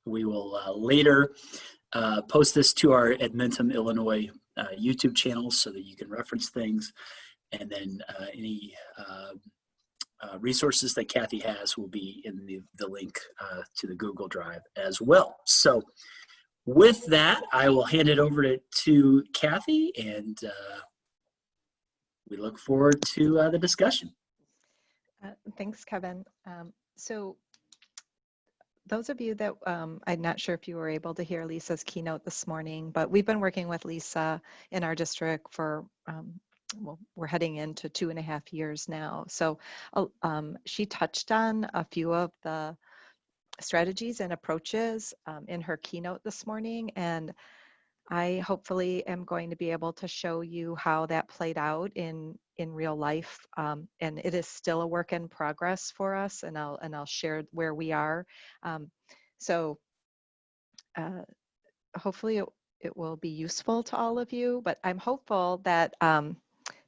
We will later post this to our Edmonton, Illinois YouTube channel so that you can reference things. And then any resources that Cathy has will be in the link to the Google Drive as well. So with that, I will hand it over to Cathy, and we look forward to the discussion. Thanks, Kevin. So those of you that, I'm not sure if you were able to hear Lisa's keynote this morning, but we've been working with Lisa in our district for, well, we're heading into 2.5 years now. So she touched on a few of the strategies and approaches in her keynote this morning, and I hopefully am going to be able to show you how that played out in real life, and it is still a work in progress for us, and I'll share where we are. So hopefully it will be useful to all of you, but I'm hopeful that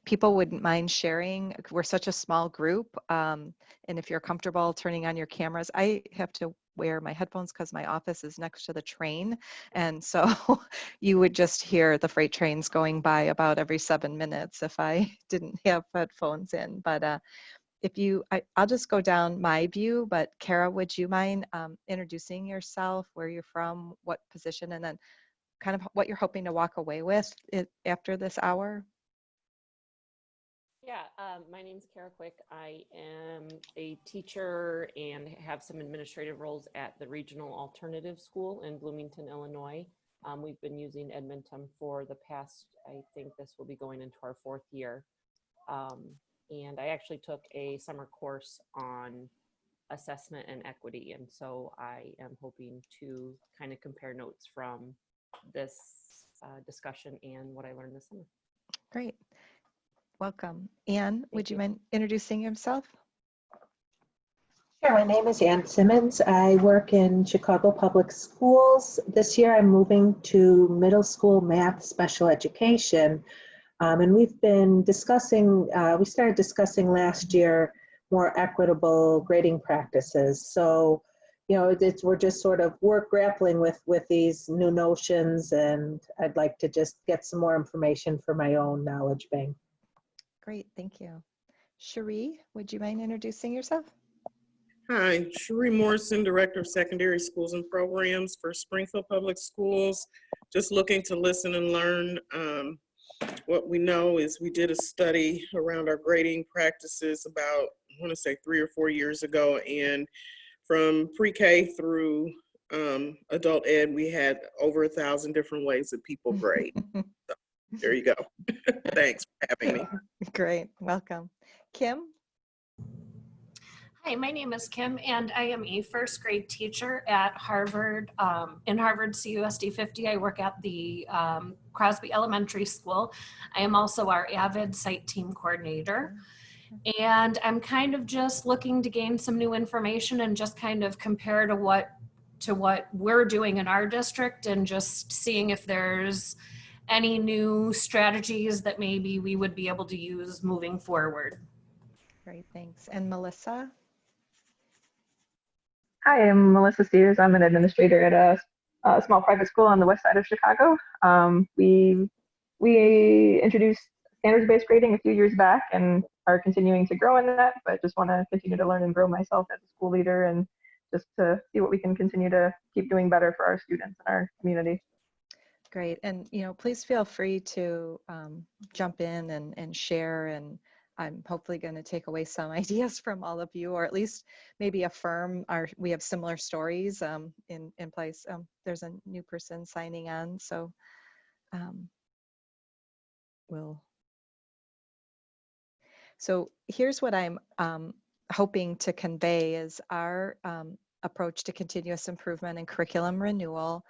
people wouldn't mind sharing. We're such a small group, and if you're comfortable turning on your cameras, I have to wear my headphones because my office is next to the train, and so you would just hear the freight trains going by about every 7 minutes if I didn't have headphones in. But if you, I'll just go down my view, but Kara, would you mind introducing yourself, where you're from, what position, and then kind of what you're hoping to walk away with after this hour? Yeah, my name's Kara Quick. I am a teacher and have some administrative roles at the Regional Alternative School in Bloomington, Illinois. We've been using Edmonton for the past, I think this will be going into our 4th year. And I actually took a summer course on assessment and equity. And so I am hoping to kind of compare notes from this discussion and what I learned this summer. Great. Welcome. Anne, would you mind introducing yourself? Sure, my name is Ann Simmons. I work in Chicago Public Schools. This year I'm moving to middle school math special education. And we've been discussing, we started discussing last year more equitable grading practices. So, you know, we're just sort of grappling with these new notions, and I'd like to just get some more information for my own knowledge bank. Great, thank you. Cherie, would you mind introducing yourself? Hi, Cherie Morrison, Director of Secondary Schools and Programs for Springfield Public Schools. Just looking to listen and learn. What we know is we did a study around our grading practices about, I want to say 3 or 4 years ago, and from pre-K through adult ed, we had over 1,000 different ways that people grade. So, there you go. Thanks for having me. Great, welcome. Kim? Hi, my name is Kim, and I am a 1st grade teacher at Harvard, in Harvard CUSD 50. I work at the Crosby Elementary School. I am also our AVID site team coordinator. And I'm kind of just looking to gain some new information and just kind of compare to what we're doing in our district, and just seeing if there's any new strategies that maybe we would be able to use moving forward. Great, thanks. And Melissa? Hi, I'm Melissa Sears. I'm an administrator at a small private school on the west side of Chicago. We introduced standards-based grading a few years back and are continuing to grow in that, but just want to continue to learn and grow myself as a school leader, and just to see what we can continue to keep doing better for our students and our community. Great, and please feel free to jump in and share, and I'm hopefully going to take away some ideas from all of you, or at least maybe affirm we have similar stories in place. There's a new person signing on, so So here's what I'm hoping to convey is our approach to continuous improvement and curriculum renewal,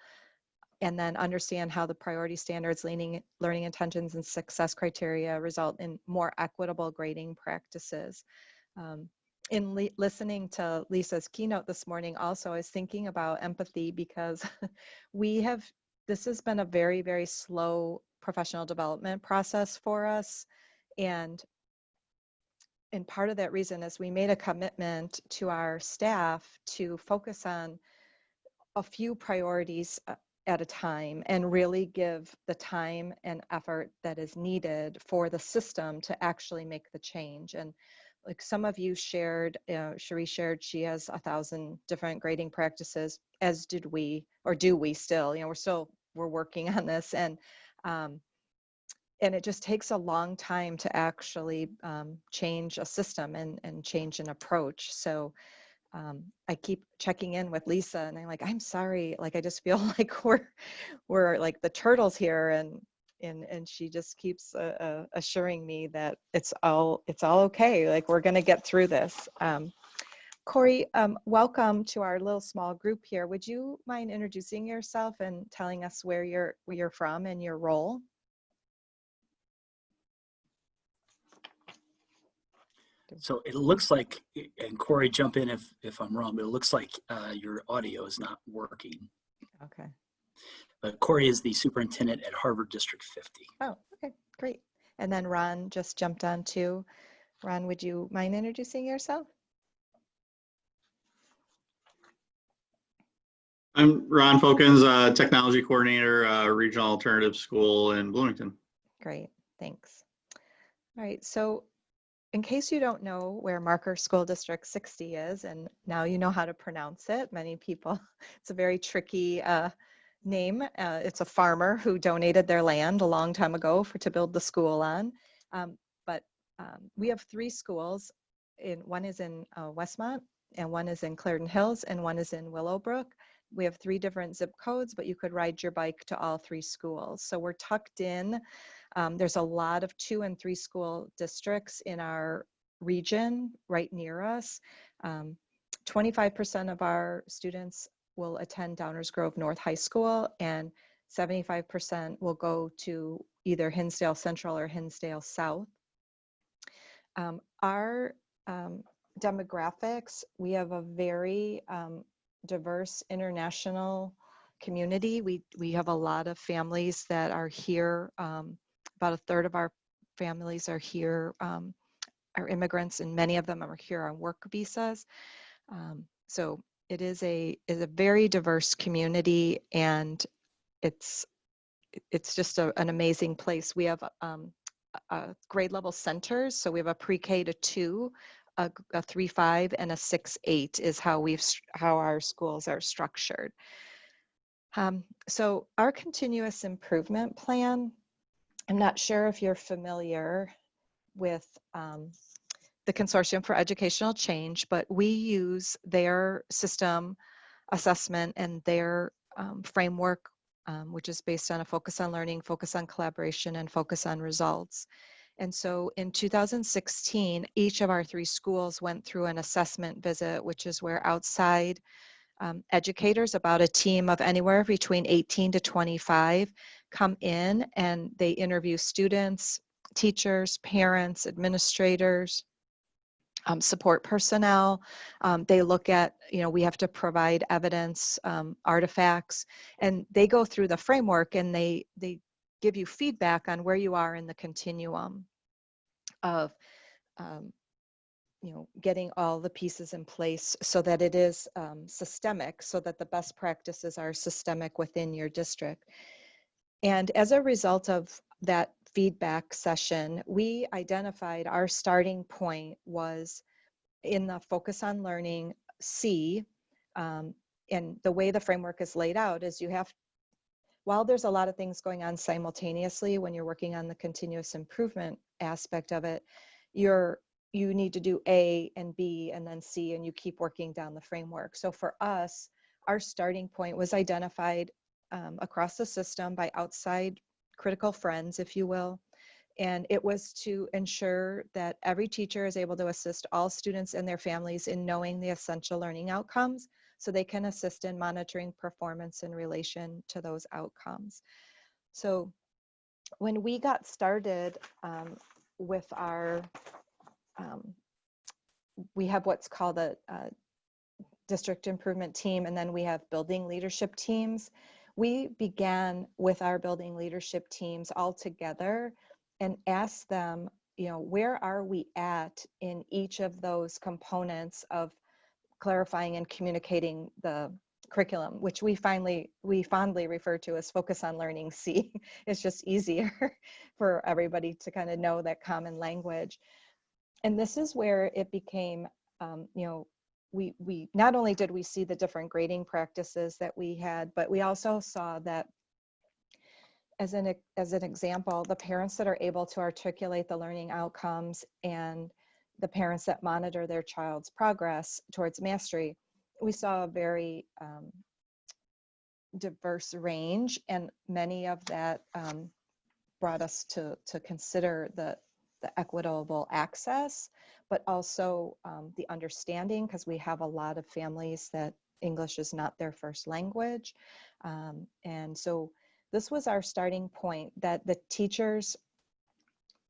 and then understand how the priority standards, learning intentions, and success criteria result in more equitable grading practices. In listening to Lisa's keynote this morning, also I was thinking about empathy, because this has been a very, very slow professional development process for us. And part of that reason is we made a commitment to our staff to focus on a few priorities at a time and really give the time and effort that is needed for the system to actually make the change. And like some of you shared, Cherie shared she has 1,000 different grading practices, as did we, or do we still, we're working on this. And it just takes a long time to actually change a system and change an approach. So I keep checking in with Lisa and I'm like, I'm sorry, like I just feel like we're like the turtles here, and she just keeps assuring me that it's all okay, like we're gonna get through this. Corey, welcome to our little small group here. Would you mind introducing yourself and telling us where you're from and your role? So it looks like, and Corey, jump in if I'm wrong, but it looks like your audio is not working. Okay. But Corey is the superintendent at Harvard District 50. Oh, okay, great. And then Ron just jumped on too. Ron, would you mind introducing yourself? I'm Ron Folkens, technology coordinator, regional alternative school in Bloomington. Great, thanks. All right, so in case you don't know where Maercker School District 60 is, and now you know how to pronounce it, many people, it's a very tricky name. It's a farmer who donated their land a long time ago to build the school on. But we have 3 schools. One is in Westmont, and one is in Clarendon Hills, and one is in Willowbrook. We have 3 different zip codes, but you could ride your bike to all 3 schools. So we're tucked in. There's a lot of 2 and 3 school districts in our region right near us. 25% of our students will attend Downers Grove North High School, and 75% will go to either Hinsdale Central or Hinsdale South. Our demographics, we have a very diverse international community. We have a lot of families that are here. About a third of our families are here, are immigrants, and many of them are here on work visas. So it is a very diverse community, and it's just an amazing place. We have grade level centers. So we have a pre-K to 2, a 3-5, and a 6-8 is how our schools are structured. So our continuous improvement plan, I'm not sure if you're familiar with the Consortium for Educational Change, but we use their system assessment and their framework, which is based on a focus on learning, focus on collaboration, and focus on results. And so in 2016, each of our 3 schools went through an assessment visit, which is where outside educators, about a team of anywhere between 18 to 25, come in and they interview students, teachers, parents, administrators, support personnel. They look at, we have to provide evidence, artifacts, and they go through the framework and they give you feedback on where you are in the continuum of getting all the pieces in place so that it is systemic, so that the best practices are systemic within your district. And as a result of that feedback session, we identified our starting point was in the focus on learning C. And the way the framework is laid out is while there's a lot of things going on simultaneously when you're working on the continuous improvement aspect of it, you need to do A and B and then C, and you keep working down the framework. So for us, our starting point was identified across the system by outside critical friends, if you will. And it was to ensure that every teacher is able to assist all students and their families in knowing the essential learning outcomes so they can assist in monitoring performance in relation to those outcomes. So when we got started with our, we have what's called a district improvement team, and then we have building leadership teams. We began with our building leadership teams all together and asked them, where are we at in each of those components of clarifying and communicating the curriculum, which we fondly refer to as Focus on Learning C. It's just easier for everybody to kind of know that common language. And this is where it became, we not only did we see the different grading practices that we had, but we also saw that as an example, the parents that are able to articulate the learning outcomes and the parents that monitor their child's progress towards mastery, we saw a very diverse range, and many of that brought us to consider the equitable access, but also the understanding, because we have a lot of families that English is not their first language. And so this was our starting point, that the teachers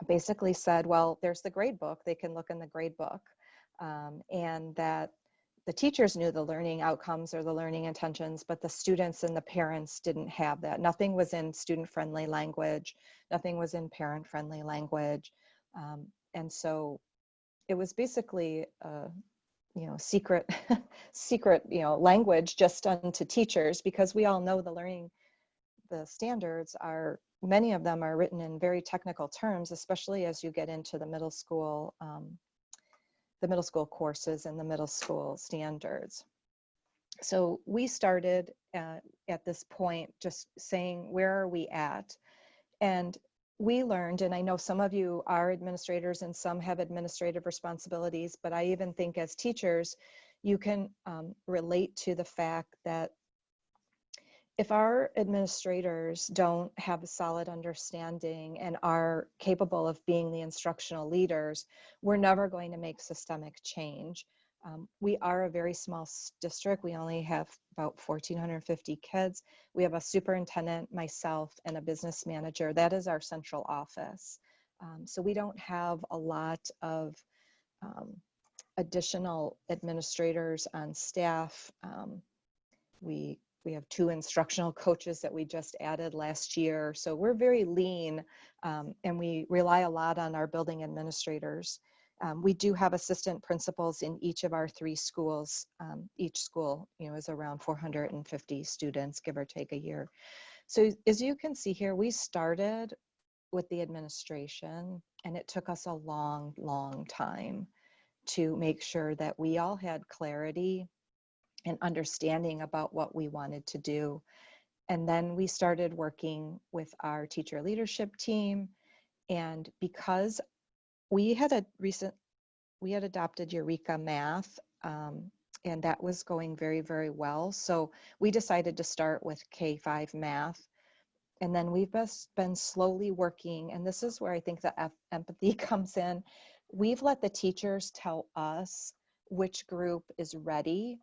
basically said, well, there's the grade book, they can look in the grade book, and that the teachers knew the learning outcomes or the learning intentions, but the students and the parents didn't have that. Nothing was in student-friendly language, nothing was in parent-friendly language. And so it was basically secret language just done to teachers, because we all know the standards are, many of them are written in very technical terms, especially as you get into the middle school courses and the middle school standards. So we started at this point just saying, where are we at? And we learned, and I know some of you are administrators and some have administrative responsibilities, but I even think as teachers, you can relate to the fact that if our administrators don't have a solid understanding and are capable of being the instructional leaders, we're never going to make systemic change. We are a very small district. We only have about 1,450 kids. We have a superintendent, myself, and a business manager. That is our central office. So we don't have a lot of additional administrators on staff. We have 2 instructional coaches that we just added last year. So we're very lean, and we rely a lot on our building administrators. We do have assistant principals in each of our 3 schools. Each school, is around 450 students, give or take a year. So as you can see here, we started with the administration, and it took us a long, long time to make sure that we all had clarity and understanding about what we wanted to do. And then we started working with our teacher leadership team. And because we had adopted Eureka Math, and that was going very, very well. So we decided to start with K-5 math. And then we've just been slowly working, and this is where I think the empathy comes in. We've let the teachers tell us which group is ready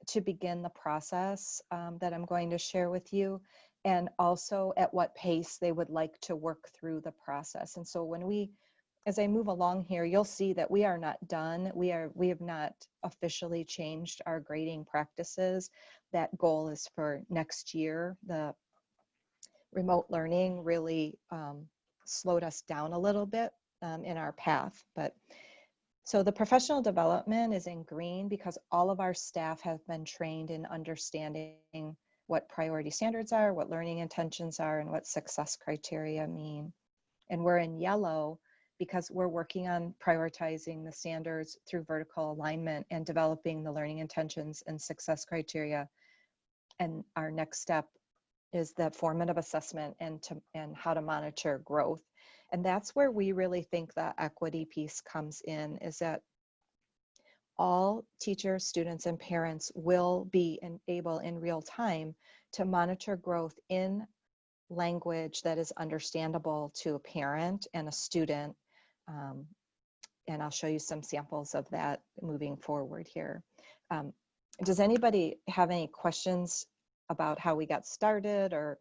to begin the process that I'm going to share with you, and also at what pace they would like to work through the process. And so as I move along here, you'll see that we are not done. We have not officially changed our grading practices. That goal is for next year. The remote learning really slowed us down a little bit in our path, so the professional development is in green because all of our staff have been trained in understanding what priority standards are, what learning intentions are, and what success criteria mean. And we're in yellow because we're working on prioritizing the standards through vertical alignment and developing the learning intentions and success criteria. And our next step is the formative assessment and how to monitor growth. And that's where we really think the equity piece comes in, is that all teachers, students, and parents will be able in real time to monitor growth in language that is understandable to a parent and a student. And I'll show you some samples of that moving forward here. Does anybody have any questions about how we got started? Or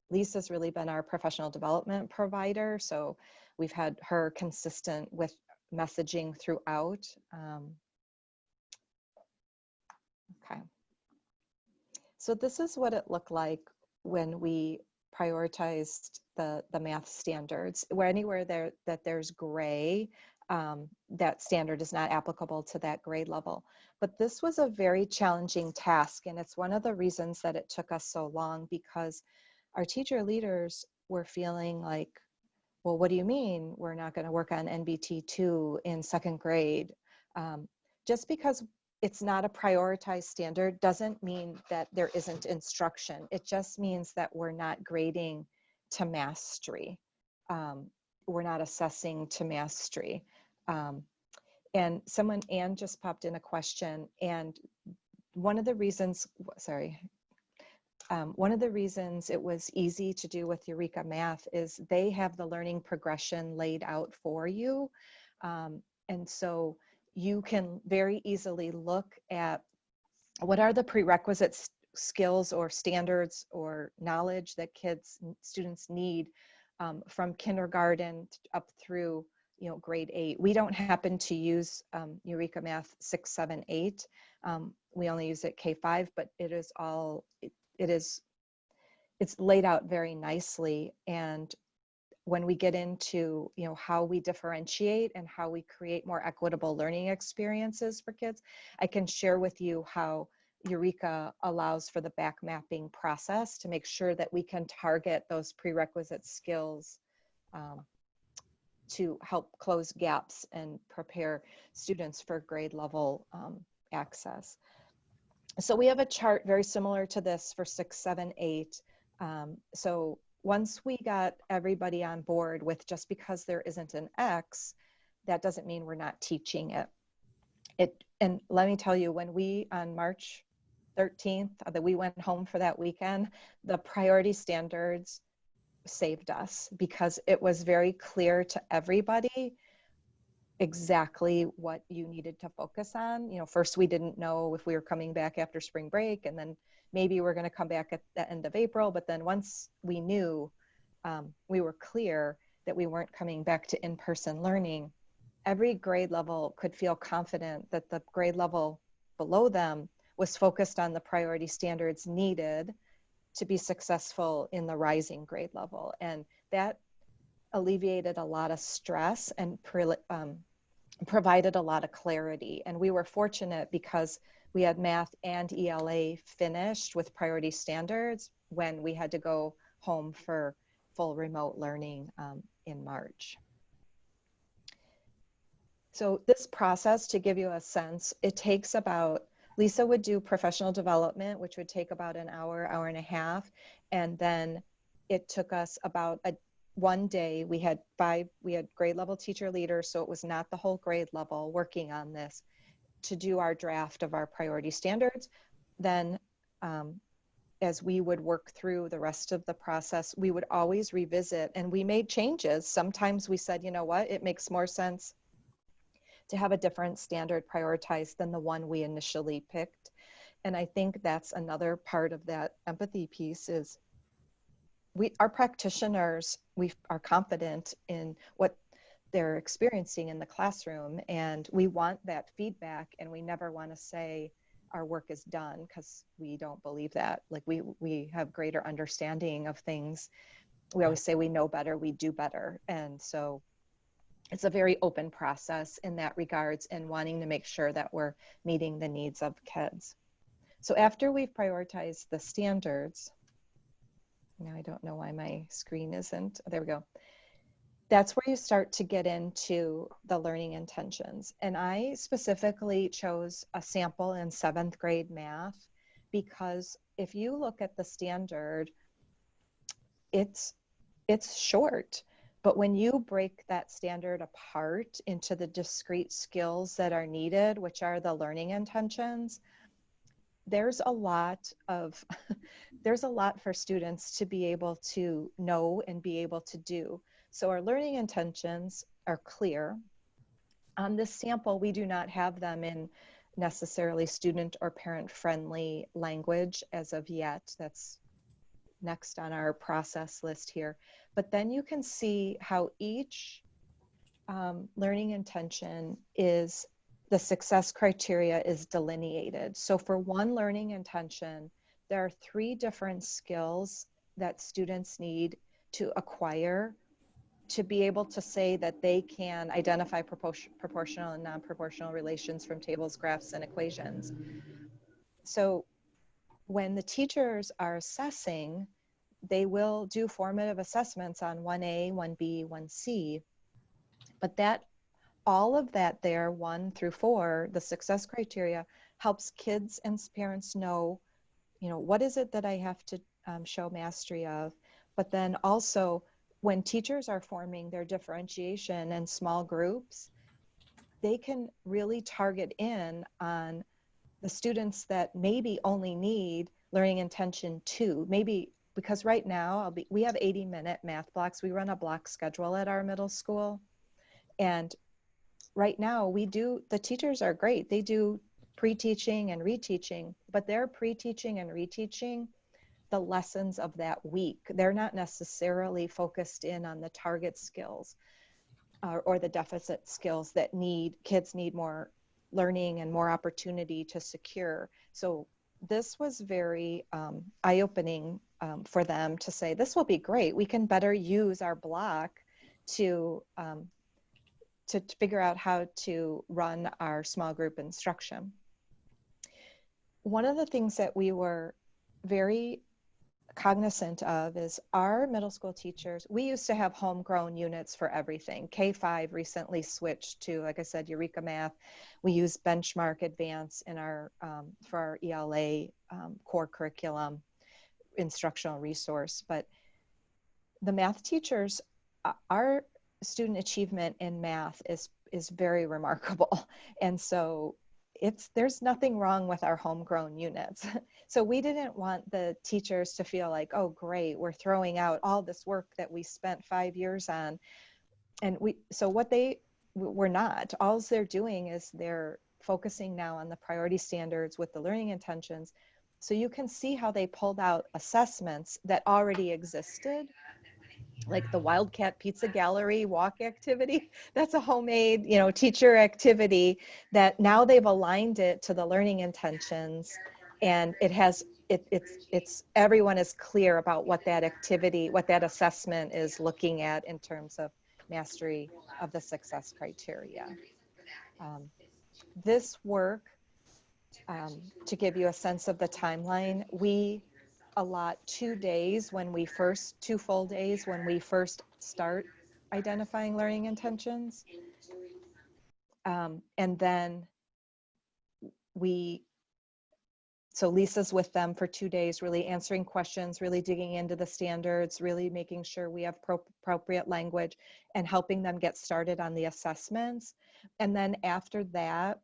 Lisa's really been our professional development provider, so we've had her consistent with messaging throughout. Okay. So this is what it looked like when we prioritized the math standards. Where anywhere that there's gray, that standard is not applicable to that grade level. But this was a very challenging task, and it's one of the reasons that it took us so long, because our teacher leaders were feeling like, well, what do you mean we're not going to work on NBT2 in second grade? Just because it's not a prioritized standard doesn't mean that there isn't instruction. It just means that we're not grading to mastery. We're not assessing to mastery. And Anne just popped in a question, and one of the reasons, one of the reasons it was easy to do with Eureka Math is they have the learning progression laid out for you. And so you can very easily look at what are the prerequisite skills or standards or knowledge that students need from kindergarten up through grade 8. We don't happen to use Eureka Math 6, 7, 8. We only use it K5, but it is all, it's laid out very nicely. And when we get into how we differentiate and how we create more equitable learning experiences for kids, I can share with you how Eureka allows for the back mapping process to make sure that we can target those prerequisite skills to help close gaps and prepare students for grade level access. So we have a chart very similar to this for 6, 7, 8. So once we got everybody on board with, just because there isn't an X, that doesn't mean we're not teaching it. And let me tell you, when we, on March 13th, that we went home for that weekend, the priority standards saved us, because it was very clear to everybody exactly what you needed to focus on. First we didn't know if we were coming back after spring break, and then maybe we're going to come back at the end of April. But then once we knew, we were clear that we weren't coming back to in-person learning, every grade level could feel confident that the grade level below them was focused on the priority standards needed to be successful in the rising grade level. And that alleviated a lot of stress and provided a lot of clarity. And we were fortunate because we had math and ELA finished with priority standards when we had to go home for full remote learning in March. So this process, to give you a sense, it takes about, Lisa would do professional development, which would take about an hour, hour and a half. And then it took us about one day. We had grade level teacher leaders, so it was not the whole grade level working on this, to do our draft of our priority standards. Then as we would work through the rest of the process, we would always revisit, and we made changes. Sometimes we said, you know what, it makes more sense to have a different standard prioritized than the one we initially picked. And I think that's another part of that empathy piece is our practitioners, we are confident in what they're experiencing in the classroom, and we want that feedback, and we never want to say our work is done, because we don't believe that. Like we have greater understanding of things. We always say we know better, we do better. And so it's a very open process in that regards, and wanting to make sure that we're meeting the needs of kids. So after we've prioritized the standards, now I don't know why my screen isn't, there we go. That's where you start to get into the learning intentions. And I specifically chose a sample in 7th grade math, because if you look at the standard, it's short. But when you break that standard apart into the discrete skills that are needed, which are the learning intentions, there's a lot for students to be able to know and be able to do. So our learning intentions are clear. On this sample, we do not have them in necessarily student or parent friendly language as of yet. That's next on our process list here. But then you can see how each learning intention is, the success criteria is delineated. So for one learning intention, there are 3 different skills that students need to acquire to be able to say that they can identify proportional and non-proportional relations from tables, graphs, and equations. So when the teachers are assessing, they will do formative assessments on 1A, 1B, 1C, but that all of that there, 1 through 4, the success criteria, helps kids and parents know, what is it that I have to show mastery of? But then also, when teachers are forming their differentiation in small groups, they can really target in on the students that maybe only need learning intention 2, maybe because right now we have 80-minute math blocks. We run a block schedule at our middle school, and right now the teachers are great. They do pre-teaching and reteaching, but they're pre-teaching and reteaching the lessons of that week. They're not necessarily focused in on the target skills or the deficit skills that kids need more learning and more opportunity to secure. So this was very eye-opening for them to say, this will be great. We can better use our block to figure out how to run our small group instruction. One of the things that we were very cognizant of is our middle school teachers. We used to have homegrown units for everything. K-5 recently switched to, like I said, Eureka Math. We use Benchmark Advance in for our ELA core curriculum instructional resource. But the math teachers, our student achievement in math is very remarkable. And so there's nothing wrong with our homegrown units. So we didn't want the teachers to feel like, oh, great, we're throwing out all this work that we spent 5 years on. And we're not. All they're doing is they're focusing now on the priority standards with the learning intentions. So you can see how they pulled out assessments that already existed, like the Wildcat Pizza Gallery walk activity. That's a homemade, teacher activity that now they've aligned it to the learning intentions, and it's everyone is clear about what that activity, what that assessment is looking at in terms of mastery of the success criteria. This work, to give you a sense of the timeline, we allot 2 days two full days when we first start identifying learning intentions. And then so Lisa's with them for 2 days, really answering questions, really digging into the standards, really making sure we have appropriate language and helping them get started on the assessments. And then after that,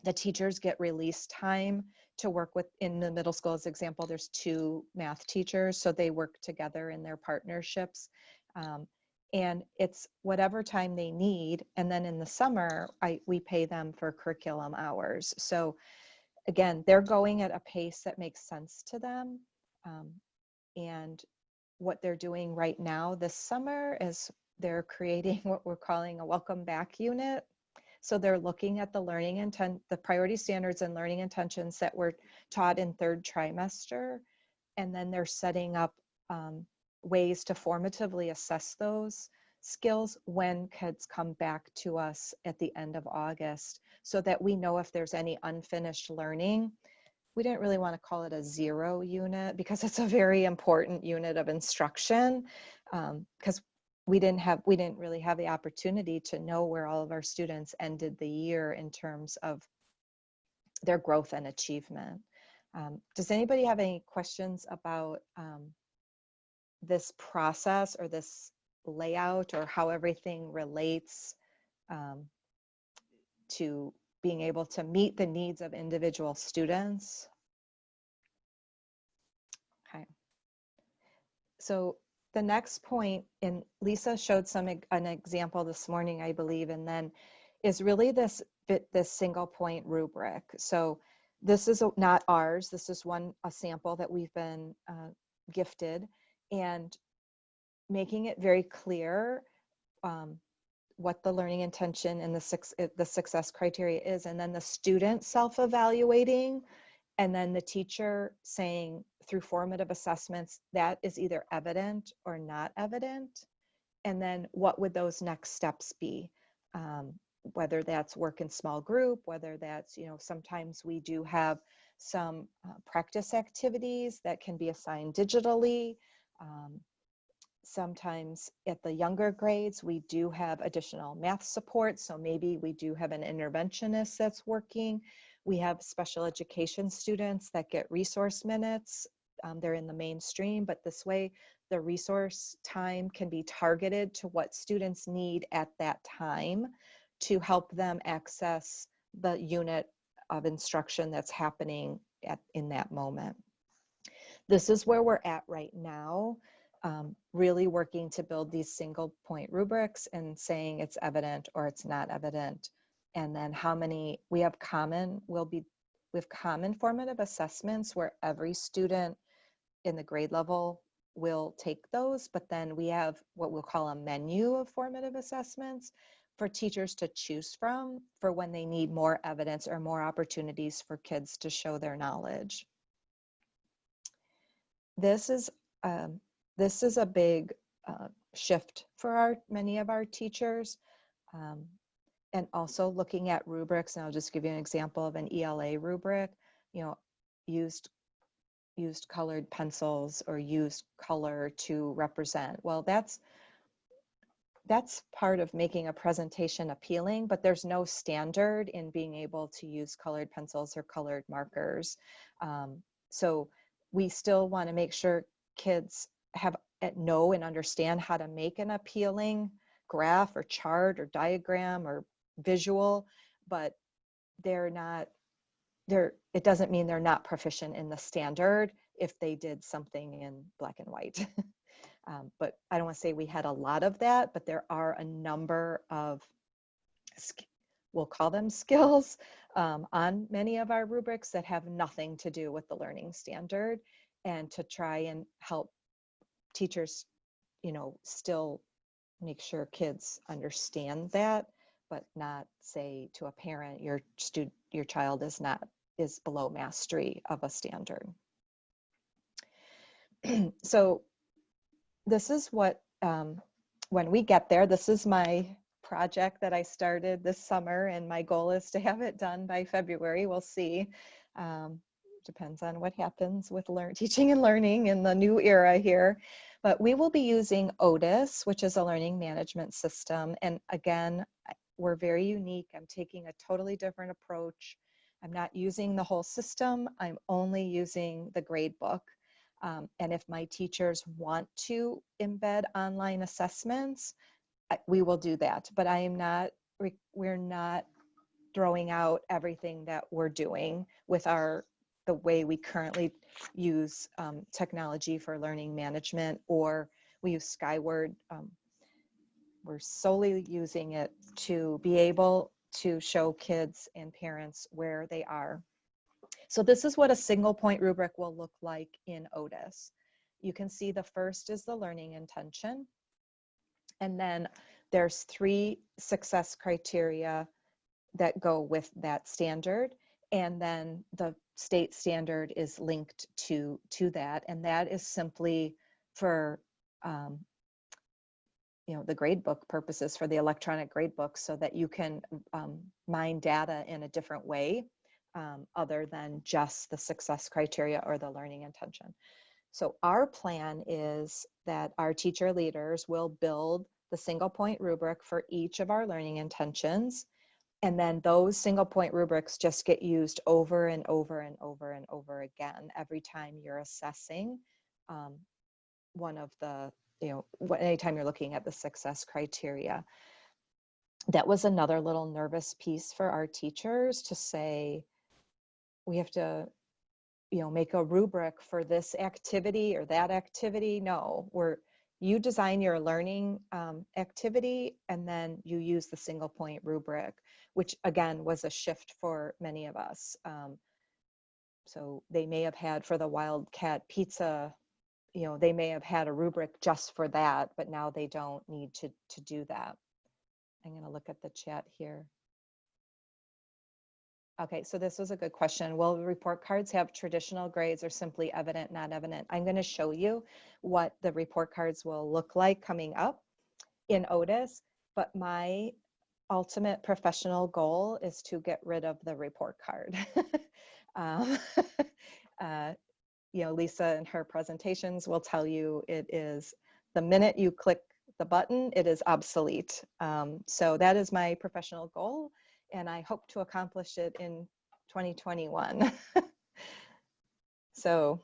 the teachers get release time to work with. In the middle school, as example, there's 2 math teachers, so they work together in their partnerships. And it's whatever time they need. And then in the summer, we pay them for curriculum hours. So again, they're going at a pace that makes sense to them. And what they're doing right now this summer is they're creating what we're calling a welcome back unit. So they're looking at the priority standards and learning intentions that were taught in 3rd trimester. And then they're setting up ways to formatively assess those skills when kids come back to us at the end of August, so that we know if there's any unfinished learning. We didn't really want to call it a 0 unit because it's a very important unit of instruction, because we didn't really have the opportunity to know where all of our students ended the year in terms of their growth and achievement. Does anybody have any questions about this process or this layout, or how everything relates to being able to meet the needs of individual students? Okay. So the next point, and Lisa showed an example this morning, I believe, and then is really this single point rubric. So this is not ours. This is a sample that we've been gifted, and making it very clear what the learning intention and the success criteria is, and then the student self-evaluating, and then the teacher saying through formative assessments that is either evident or not evident. And then what would those next steps be? Whether that's work in small group, whether that's, sometimes we do have some practice activities that can be assigned digitally. Sometimes at the younger grades, we do have additional math support. So maybe we do have an interventionist that's working. We have special education students that get resource minutes. They're in the mainstream, but this way the resource time can be targeted to what students need at that time to help them access the unit of instruction that's happening in that moment. This is where we're at right now, really working to build these single point rubrics and saying it's evident or it's not evident. And then how many, we have common formative assessments where every student in the grade level will take those, but then we have what we'll call a menu of formative assessments for teachers to choose from for when they need more evidence or more opportunities for kids to show their knowledge. This is a big shift for many of our teachers, and also looking at rubrics. And I'll just give you an example of an ELA rubric. Used colored pencils or used color to represent. Well, that's part of making a presentation appealing, but there's no standard in being able to use colored pencils or colored markers. So we still want to make sure kids know and understand how to make an appealing graph or chart or diagram or visual, but it doesn't mean they're not proficient in the standard if they did something in black and white. But I don't want to say we had a lot of that, but there are a number of, we'll call them skills, on many of our rubrics that have nothing to do with the learning standard, and to try and help teachers, still make sure kids understand that, but not say to a parent, your child is below mastery of a standard. So this is what, when we get there, this is my project that I started this summer, and my goal is to have it done by February. We'll see. Depends on what happens with teaching and learning in the new era here. But we will be using Otis, which is a learning management system. And again, we're very unique. I'm taking a totally different approach. I'm not using the whole system. I'm only using the grade book. And if my teachers want to embed online assessments, we will do that. But we're not throwing out everything that we're doing with the way we currently use technology for learning management, or we use Skyward. We're solely using it to be able to show kids and parents where they are. So this is what a single point rubric will look like in Otis. You can see the first is the learning intention. And then there's 3 success criteria that go with that standard. And then the state standard is linked to that. And that is simply for, the gradebook purposes, for the electronic gradebook, so that you can mine data in a different way, other than just the success criteria or the learning intention. So our plan is that our teacher leaders will build the single point rubric for each of our learning intentions. And then those single point rubrics just get used over and over and over and over again every time you're assessing one of the, anytime you're looking at the success criteria. That was another little nervous piece for our teachers, to say, we have to, make a rubric for this activity or that activity. No, you design your learning activity, and then you use the single point rubric, which again was a shift for many of us. So they may have had, for the Wildcat Pizza, they may have had a rubric just for that, but now they don't need to do that. I'm going to look at the chat here. Okay, so this was a good question. Will report cards have traditional grades or simply evident, not evident? I'm going to show you what the report cards will look like coming up. in Otis, but my ultimate professional goal is to get rid of the report card. um, Lisa in her presentations will tell you it is the minute you click the button, it is obsolete. So that is my professional goal, and I hope to accomplish it in 2021. So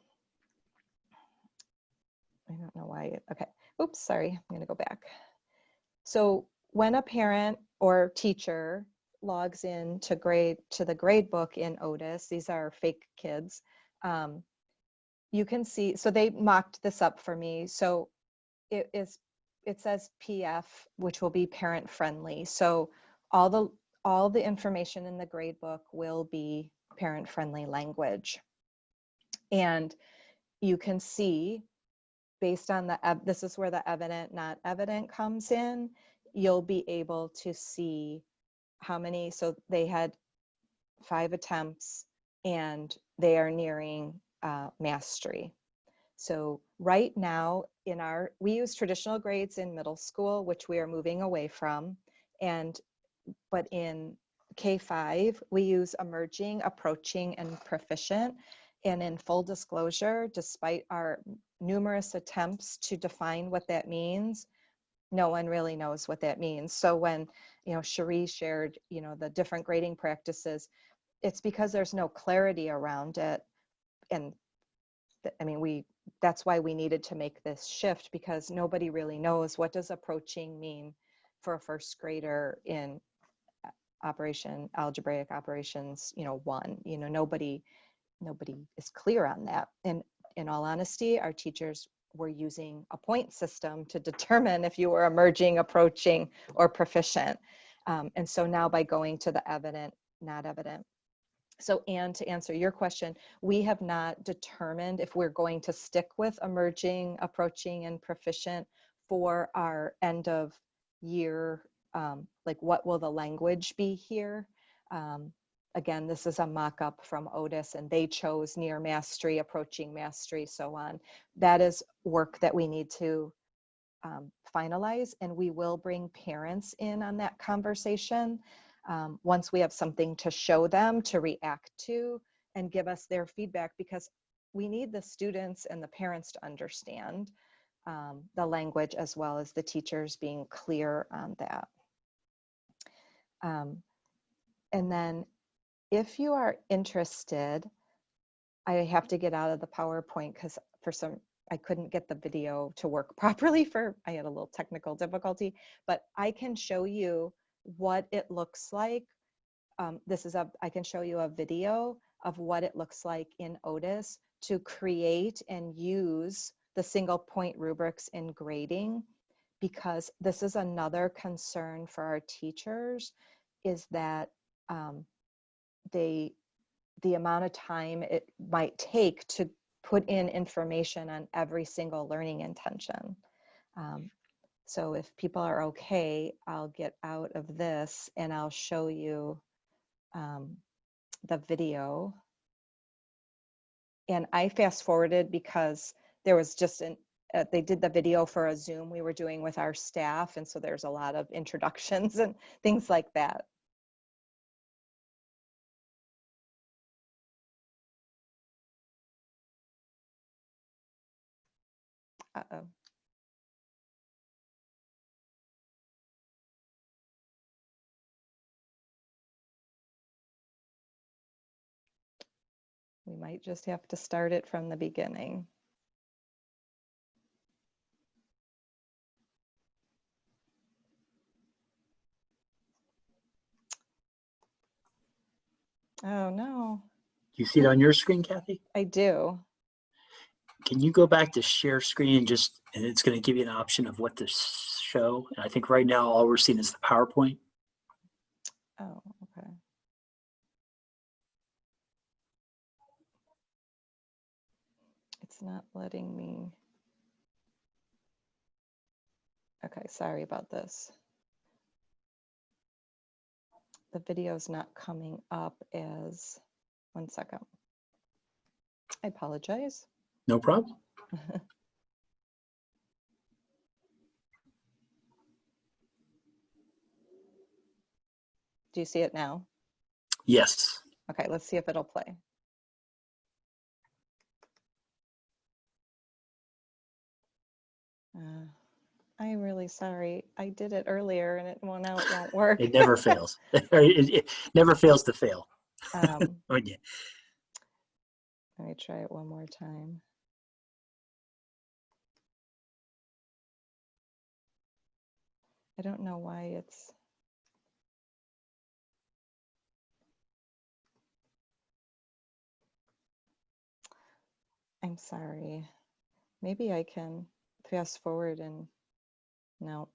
I don't know why. Okay. Oops, sorry. I'm going to go back. So when a parent or teacher logs in to the grade book in Otis, these are fake kids. You can see, so they mocked this up for me. So it says PF, which will be parent friendly. So all the information in the grade book will be parent friendly language. And you can see, based on this is where the evident, not evident comes in, you'll be able to see how many, so they had 5 attempts and they are nearing mastery. So right now we use traditional grades in middle school, which we are moving away from. But in K-5, we use emerging, approaching, and proficient. And in full disclosure, despite our numerous attempts to define what that means, no one really knows what that means. So when, Cherie shared, the different grading practices, it's because there's no clarity around it. And that's why we needed to make this shift, because nobody really knows what does approaching mean for a first grader in algebraic operations, 1. Nobody is clear on that. And in all honesty, our teachers were using a point system to determine if you were emerging, approaching, or proficient. And so now by going to the evident, not evident. So Anne, to answer your question, we have not determined if we're going to stick with emerging, approaching, and proficient for our end of year, like what will the language be here? Again, this is a mock-up from Otis, and they chose near mastery, approaching mastery, so on. That is work that we need to finalize, and we will bring parents in on that conversation once we have something to show them, to react to, and give us their feedback, because we need the students and the parents to understand the language, as well as the teachers being clear on that. And then if you are interested, I have to get out of the PowerPoint because I couldn't get the video to work properly I had a little technical difficulty, but I can show you what it looks like. I can show you a video of what it looks like in Otis to create and use the single point rubrics in grading, because this is another concern for our teachers, is that the amount of time it might take to put in information on every single learning intention. So if people are okay, I'll get out of this and I'll show you the video. And I fast forwarded because there was just they did the video for a Zoom we were doing with our staff. And so there's a lot of introductions and things like that. Uh-oh. We might just have to start it from the beginning. Oh no. You see it on your screen, Kathy? I do. Can you go back to share screen and it's going to give you an option of what to show. And I think right now all we're seeing is the PowerPoint. Oh, okay. It's not letting me. Okay, sorry about this. The video's not coming up as, 1 second. I apologize. No problem. Do you see it now? Yes. Okay, let's see if it'll play. I'm really sorry. I did it earlier and now it won't work. It never fails. It never fails to fail. Oh, yeah. Let me try it one more time. I don't know why it's. I'm sorry. Maybe I can fast forward and no.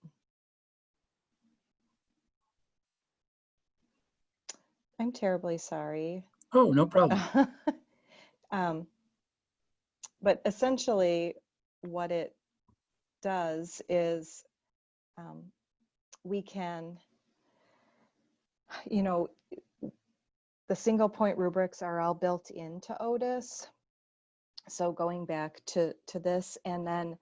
I'm terribly sorry. Oh, no problem. But essentially what it does is we can, you know, the single point rubrics are all built into Otis. So going back to this, and then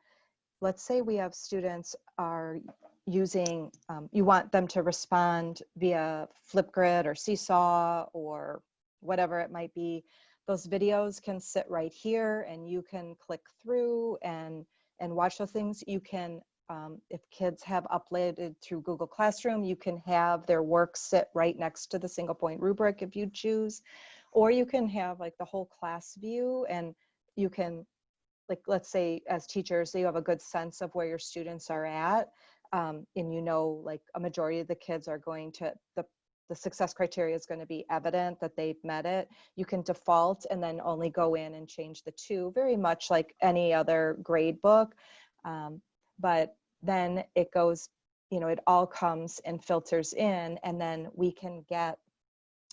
let's say we have students are using, you want them to respond via Flipgrid or Seesaw or whatever it might be. Those videos can sit right here and you can click through and watch those things. You can, if kids have uploaded through Google Classroom, you can have their work sit right next to the single point rubric if you choose, or you can have like the whole class view, and you can, like, let's say as teachers, you have a good sense of where your students are at, and you know, like a majority of the kids are going to, the success criteria is going to be evident that they've met it. You can default and then only go in and change the two, very much like any other grade book. But then it goes, you know, it all comes and filters in, and then we can get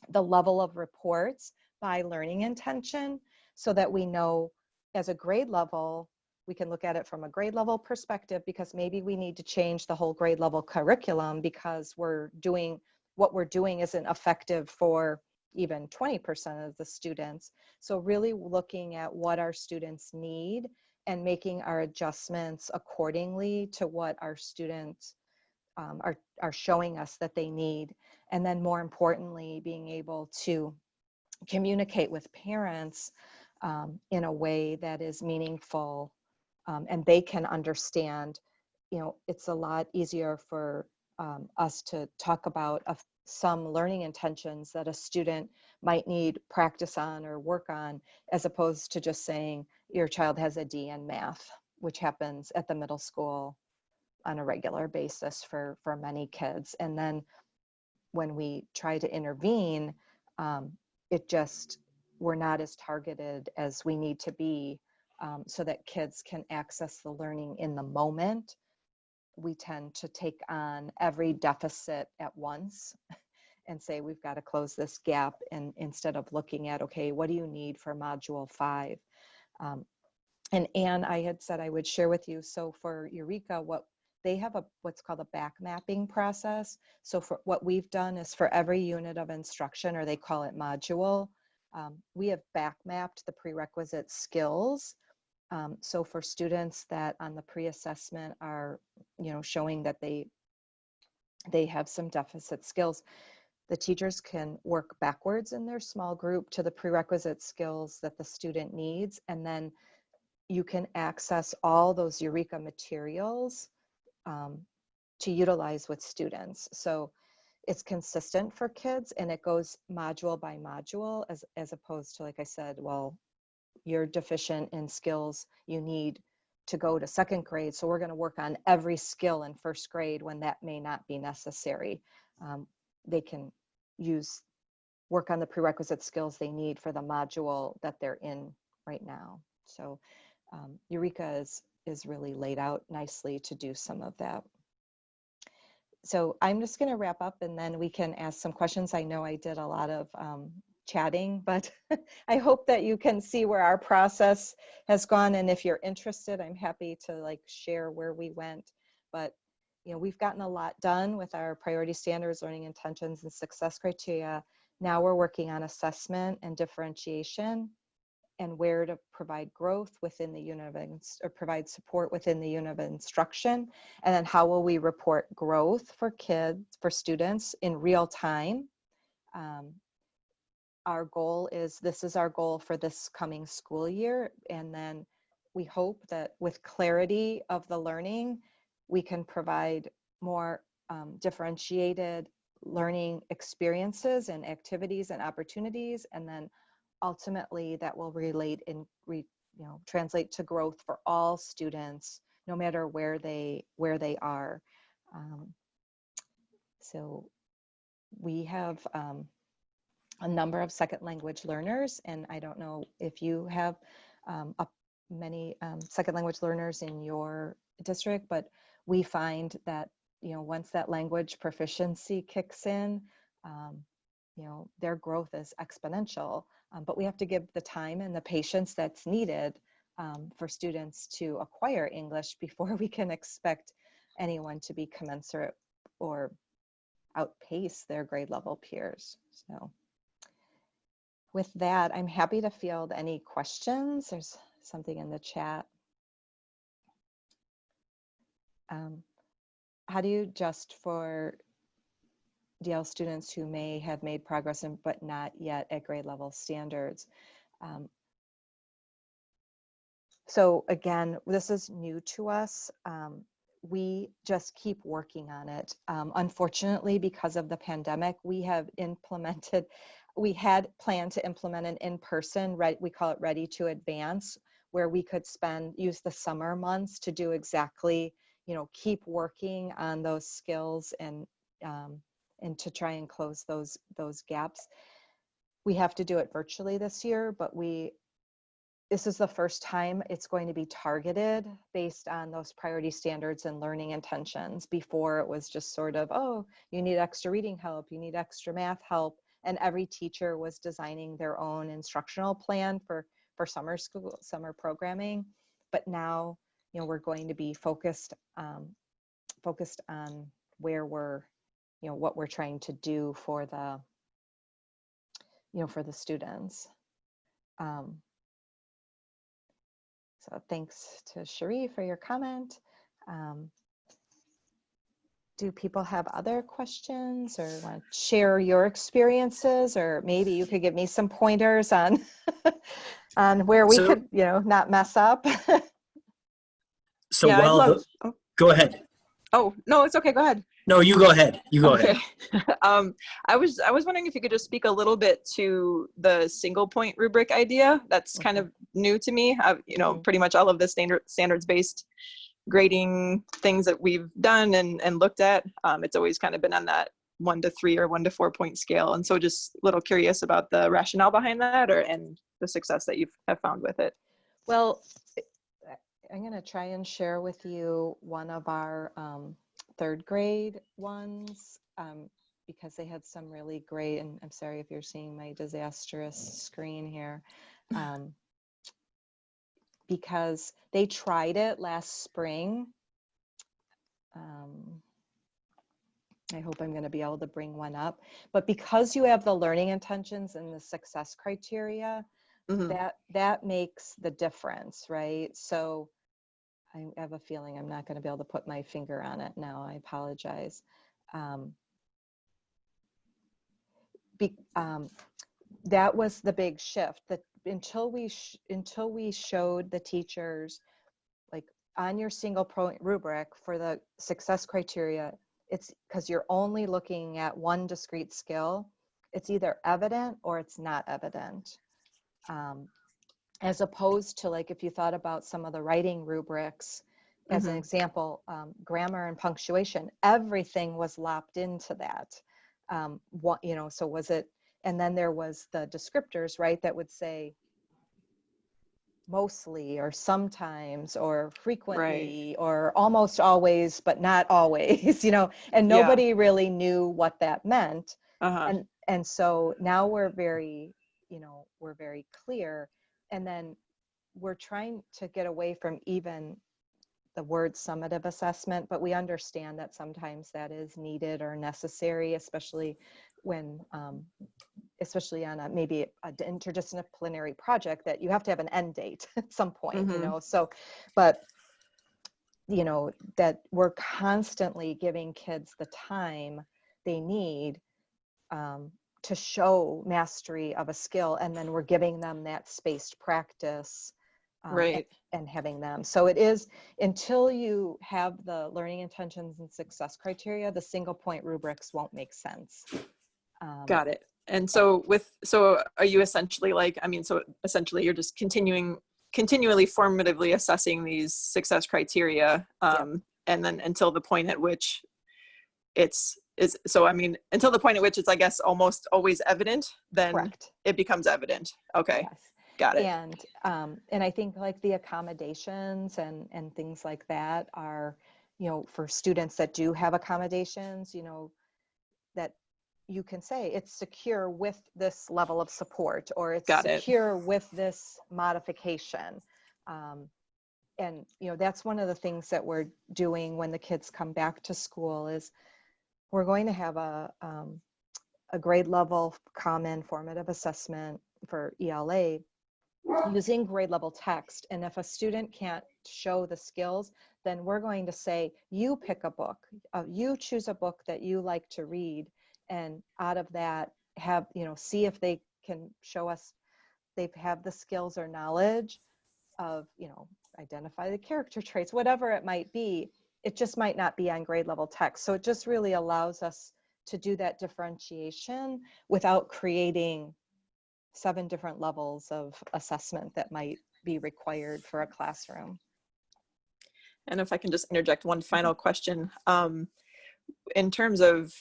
the level of reports by learning intention so that we know as a grade level, we can look at it from a grade level perspective, because maybe we need to change the whole grade level curriculum because what we're doing isn't effective for even 20% of the students. So really looking at what our students need and making our adjustments accordingly to what our students are showing us that they need. And then more importantly, being able to communicate with parents in a way that is meaningful, and they can understand. You know, it's a lot easier for us to talk about some learning intentions that a student might need practice on or work on, as opposed to just saying your child has a D in math, which happens at the middle school on a regular basis for many kids. And then when we try to intervene, we're not as targeted as we need to be, so that kids can access the learning in the moment. We tend to take on every deficit at once and say, we've got to close this gap, and instead of looking at, okay, what do you need for module 5? And Anne, I had said I would share with you, so for Eureka, they have what's called a back mapping process. So for what we've done is for every unit of instruction, or they call it module, we have back mapped the prerequisite skills. So for students that on the pre-assessment are, you know, showing that they have some deficit skills, the teachers can work backwards in their small group to the prerequisite skills that the student needs. And then you can access all those Eureka materials to utilize with students. So it's consistent for kids, and it goes module by module, as opposed to, like I said, well, you're deficient in skills, you need to go to second grade, so we're going to work on every skill in first grade, when that may not be necessary. They can work on the prerequisite skills they need for the module that they're in right now. So Eureka is really laid out nicely to do some of that. So I'm just going to wrap up, and then we can ask some questions. I know I did a lot of chatting, but I hope that you can see where our process has gone. And if you're interested, I'm happy to share where we went. But you know, we've gotten a lot done with our priority standards, learning intentions, and success criteria. Now we're working on assessment and differentiation, and where to provide growth within the unit of, or provide support within the unit of instruction. And then how will we report growth for kids, for students in real time, Our goal is, this is our goal for this coming school year. And then we hope that with clarity of the learning, we can provide more differentiated learning experiences and activities and opportunities. And then ultimately that will relate and translate to growth for all students, no matter where they are. So we have a number of second language learners, and I don't know if you have many second language learners in your district, but we find that once that language proficiency kicks in, their growth is exponential. But we have to give the time and the patience that's needed for students to acquire English before we can expect anyone to be commensurate or outpace their grade level peers. So with that, I'm happy to field any questions. There's something in the chat. How do you adjust for DL students who may have made progress but not yet at grade level standards? So again, this is new to us. We just keep working on it. Unfortunately, because of the pandemic, we had planned to implement an in-person, we call it Ready to Advance, where we could use the summer months to do exactly, keep working on those skills and to try and close those gaps. We have to do it virtually this year, but this is the first time it's going to be targeted based on those priority standards and learning intentions. Before it was just sort of, oh, you need extra reading help, you need extra math help. And every teacher was designing their own instructional plan for summer programming. But now, we're going to be focused on where we're, what we're trying to do for the, for the students. So thanks to Cherie for your comment. Do people have other questions or want to share your experiences, or maybe you could give me some pointers on on where we could, not mess up? So Yeah, go ahead. Oh, no, it's okay. Go ahead. No, you go ahead. You go ahead. I was wondering if you could just speak a little bit to the single point rubric idea. That's kind of new to me. Pretty much all of the standards-based grading things that we've done and looked at, it's always kind of been on that 1 to 3 or 1 to 4 point scale. And so just a little curious about the rationale behind that and the success that you have found with it. Well, I'm going to try and share with you one of our third grade ones, because they had some really great, and I'm sorry if you're seeing my disastrous screen here, because they tried it last spring. I hope I'm going to be able to bring one up, but because you have the learning intentions and the success criteria, that makes the difference, right? So I have a feeling I'm not going to be able to put my finger on it now. I apologize. That was the big shift. That until we showed the teachers, like on your single point rubric for the success criteria, it's because you're only looking at one discrete skill. It's either evident or it's not evident. As opposed to, like, if you thought about some of the writing rubrics, as an example, grammar and punctuation, everything was lopped into that. So was it, and then there was the descriptors, right, that would say mostly or sometimes or frequently or almost always, but not always, and nobody really knew what that meant. And so now we're very clear. And then we're trying to get away from even the word summative assessment, but we understand that sometimes that is needed or necessary, especially when, especially on maybe an interdisciplinary project that you have to have an end date at some point, so, but, that we're constantly giving kids the time they need to show mastery of a skill, and then we're giving them that spaced practice Right. and having them. So it is, until you have the learning intentions and success criteria, the single point rubrics won't make sense. Got it. And so so are you essentially like, I mean, so essentially you're just continually formatively assessing these success criteria, and then until the point at which until the point at which it's, I guess, almost always evident, then Correct. it becomes evident. Okay. Yes. Got it. And I think like the accommodations and things like that are, for students that do have accommodations, that you can say it's secure with this level of support, or it's secure with this modification. And that's one of the things that we're doing when the kids come back to school is we're going to have a grade level common formative assessment for ELA using grade level text. And if a student can't show the skills, then we're going to say, you pick a book, you choose a book that you like to read. And out of that, see if they can show us they have the skills or knowledge of, identify the character traits, whatever it might be. It just might not be on grade level text. So it just really allows us to do that differentiation without creating 7 different levels of assessment that might be required for a classroom. And if I can just interject one final question. In terms of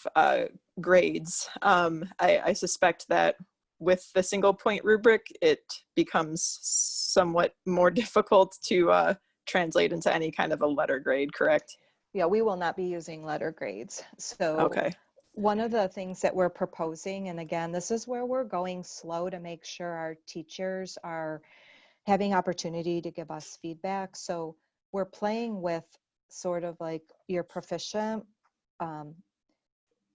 grades, I suspect that with the single point rubric, it becomes somewhat more difficult to translate into any kind of a letter grade, correct? Yeah, we will not be using letter grades. So one of the things that we're proposing, and again, this is where we're going slow to make sure our teachers are having opportunity to give us feedback. So we're playing with sort of like you're proficient,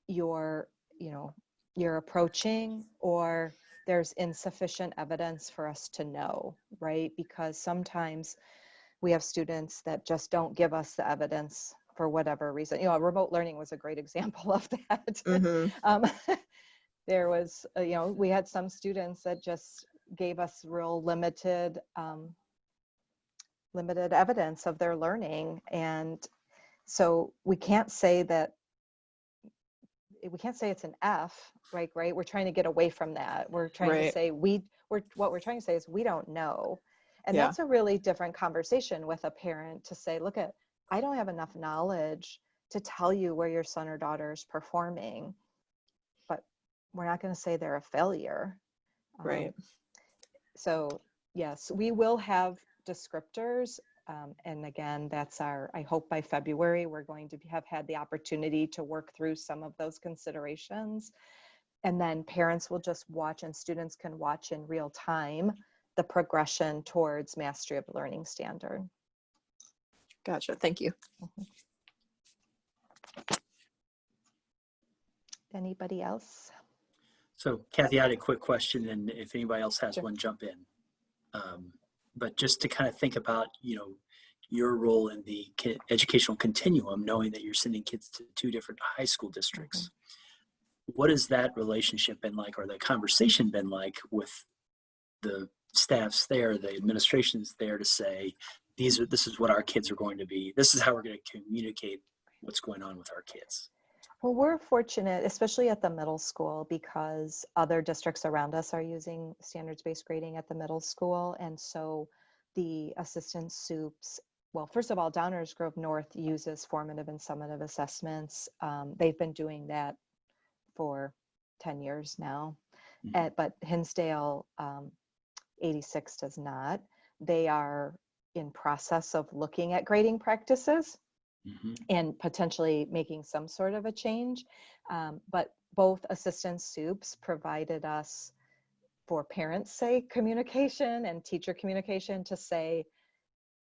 you're approaching, or there's insufficient evidence for us to know, right? Because sometimes we have students that just don't give us the evidence for whatever reason. Remote learning was a great example of that. There was, we had some students that just gave us real limited evidence of their learning. And so we can't say it's an F, right? We're trying to get away from that. We're trying to say what we're trying to say is we don't know. And that's a really different conversation with a parent to say, look, I don't have enough knowledge to tell you where your son or daughter is performing, but we're not going to say they're a failure. Right. So yes, we will have descriptors. And again, that's I hope by February, we're going to have had the opportunity to work through some of those considerations. And then parents will just watch, and students can watch in real time the progression towards mastery of the learning standard. Gotcha. Thank you. Anybody else? So Cathy, I had a quick question, and if anybody else has one, jump in. But just to kind of think about, your role in the educational continuum, knowing that you're sending kids to 2 different high school districts. What has that relationship been like, or the conversation been like with the staffs there, the administrations there, to say, this is what our kids are going to be. This is how we're going to communicate what's going on with our kids. Well, we're fortunate, especially at the middle school, because other districts around us are using standards-based grading at the middle school. And so the assistant SUPs, well, first of all, Downers Grove North uses formative and summative assessments. They've been doing that for 10 years now, but Hinsdale 86 does not. They are in process of looking at grading practices and potentially making some sort of a change. But both assistant SUPs provided us, for parents' sake, communication and teacher communication to say,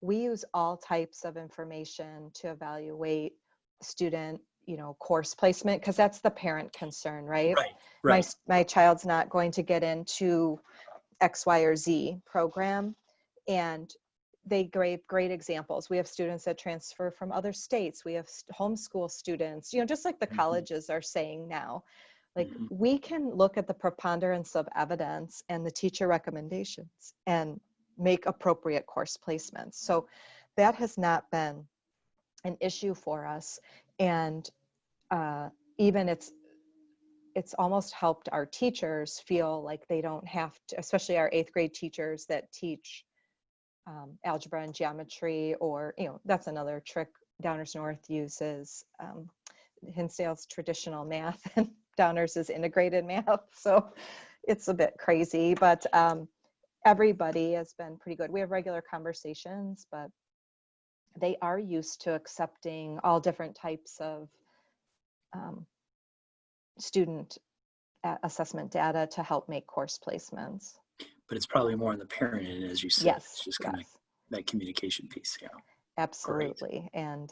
we use all types of information to evaluate student, course placement, because that's the parent concern, right? Right. My child's not going to get into X, Y, or Z program. And they gave great examples. We have students that transfer from other states. We have homeschool students, just like the colleges are saying now. Like we can look at the preponderance of evidence and the teacher recommendations and make appropriate course placements. So that has not been an issue for us. And even it's almost helped our teachers feel like they don't have to, especially our 8th grade teachers that teach algebra and geometry, or, that's another trick Downers North uses. Hinsdale's traditional math and Downers is integrated math. So it's a bit crazy, but everybody has been pretty good. We have regular conversations, but they are used to accepting all different types of student assessment data to help make course placements. But it's probably more on the parent end, as you said. Yes, It's just kind of that communication piece. Yeah. Absolutely. Great. And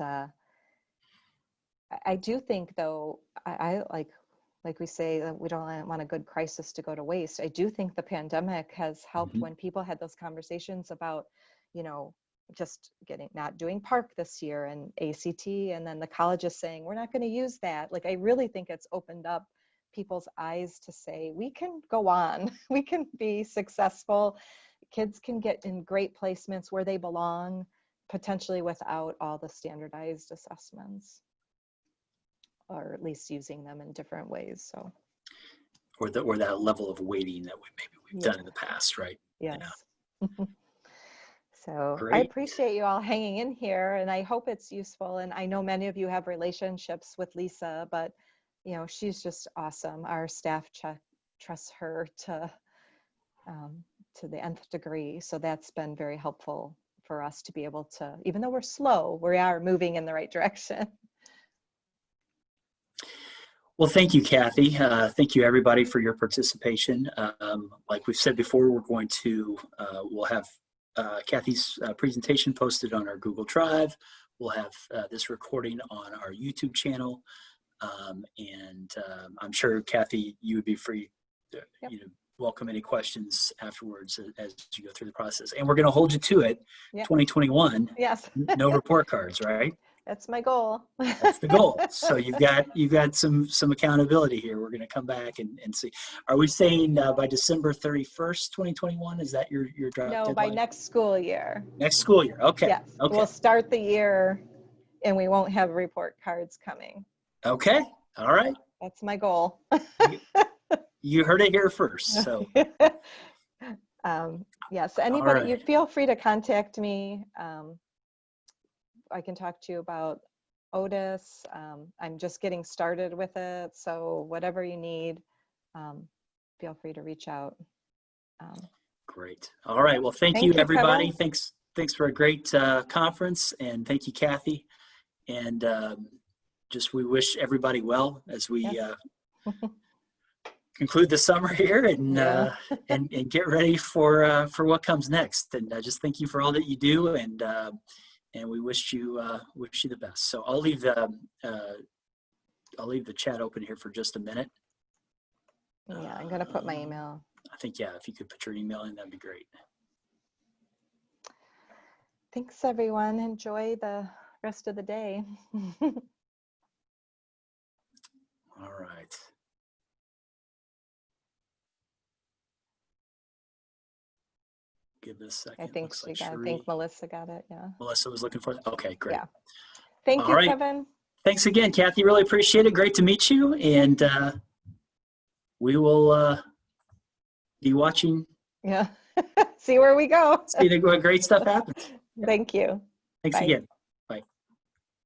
I do think, though, I like we say, we don't want a good crisis to go to waste. I do think the pandemic has helped when people had those conversations about, just not doing PARC this year and ACT, and then the colleges saying, we're not going to use that. Like, I really think it's opened up people's eyes to say, we can go on, we can be successful. Kids can get in great placements where they belong, potentially without all the standardized assessments, or at least using them in different ways. So, or that level of weighting that we've done in the past, right? Yes. Yeah. So Great. I appreciate you all hanging in here, and I hope it's useful. And I know many of you have relationships with Lisa, but she's just awesome. Our staff trusts her to the nth degree. So that's been very helpful for us to be able to, even though we're slow, we are moving in the right direction. Well, thank you, Cathy. Thank you, everybody, for your participation. Like we've said before, we'll have Cathy's presentation posted on our Google Drive. We'll have this recording on our YouTube channel. And I'm sure, Cathy, you would be free to welcome any questions afterwards as you go through the process. And we're going to hold you to it. 2021. Yes. No report cards, right? That's my goal. That's the goal. So you've got some accountability here. We're going to come back and see. Are we saying by December 31st, 2021? Is that your deadline? No, by next school year. Next school year. Okay. Yes. Okay. We'll start the year and we won't have report cards coming. Okay. All right. That's my goal. You heard it here first. So yes, anybody, right. You feel free to contact me. I can talk to you about Otis. I'm just getting started with it. So whatever you need, feel free to reach out. Great. All right. Well, thank you, everybody. Kevin. Thanks for a great conference. And thank you, Cathy. And we wish everybody well as we conclude the summer here and get ready for what comes next. And just thank you for all that you do. And we wish you the best. So I'll leave the chat open here for just a minute. Yeah, I'm going to put my email. I think, if you could put your email in, that'd be great. Thanks, everyone. Enjoy the rest of the day. All right. Give this a second. I think Melissa got it. Yeah. Melissa was looking for it. Okay, great. Yeah. Thank you, Kevin. Thanks again, Cathy. Really appreciate it. Great to meet you. And we will be watching. Yeah. See where we go. See what great stuff happens. Thank you. Thanks again.